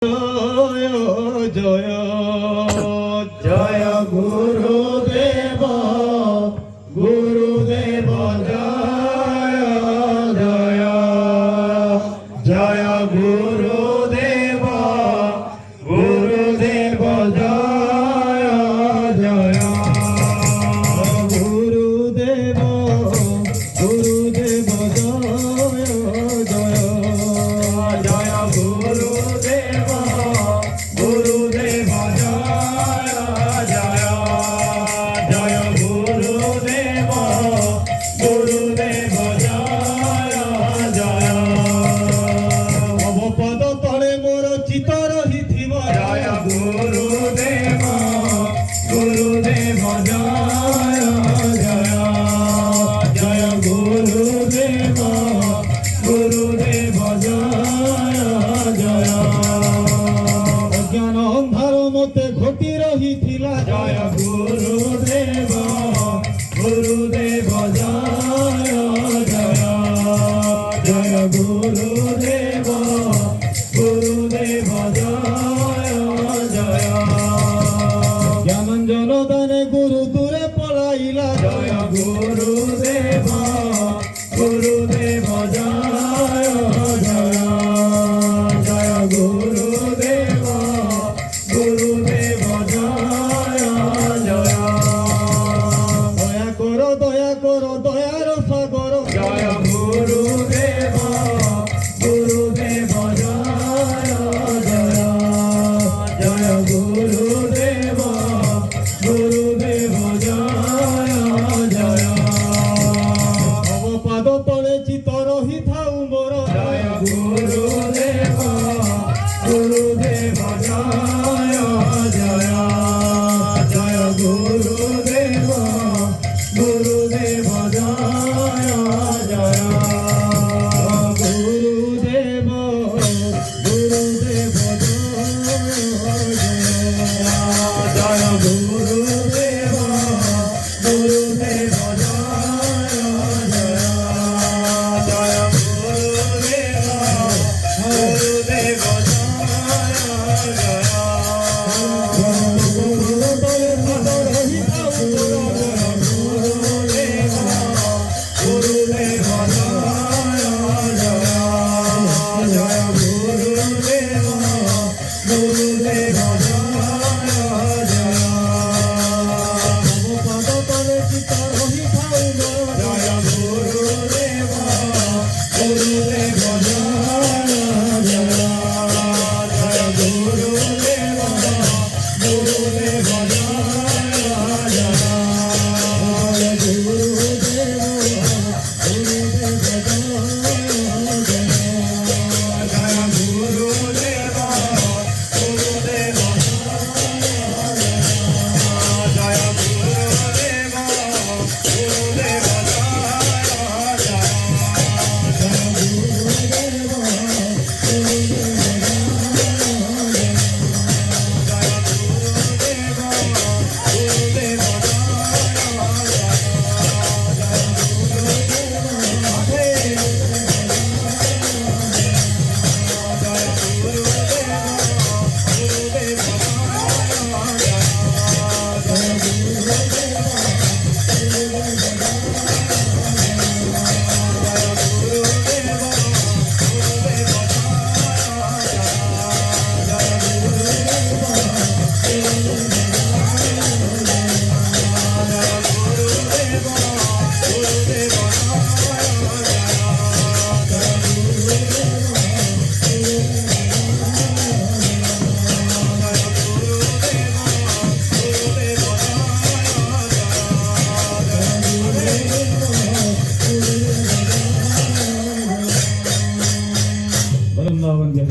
জয় জয় জয় গুরুদেব গুরুদেব জয় জয় জয় গুরুদেব গুরুদেব জয় জয় গুরুদেব গুরুদেব জয় জয় জয় গুরুদেব গুরুদেব জয় জয় জয় গুরুদেব গুরুদেব জয় জয় অবপদ তଳେ মোর চিত রহিথিব জয় গুরুদেব গুরুদেব জয় জয় জয় গুরুদেব গুরুদেব জয় জয় অজ্ঞান ଅନ୍ধার মতে ঘটি রহিথিলা জয় গুরুদেব গুরুদেব জয় জয় জয় গুরুদেব গুরুদেব জয় জয় জ্ঞানাঞ্জন দানে গুরু দূরে পলাইলা জয় গুরুদেব গুরুদেব জয় জয় জয় গুরুদেব গুরুদেব জয় জয় দয়া করো দয়ার সাগর জয় গুরুদেব গুরুদেব জয় জয় জয় গুরুদেব গুরুদেব জয় জয় অবপাদ তলে চিত রহিথাউ মোর জয় গুরুদেব গুরুদেব জয় জয় জয় গুরুদেব গুরুদেব জয় জয় গুরুদেব গুরুদেব জয় গুরুদেব গুরুদেব জয় জয় জয় গুরুদেব গুরুদেব জয় গুরুদেব গুরুদেব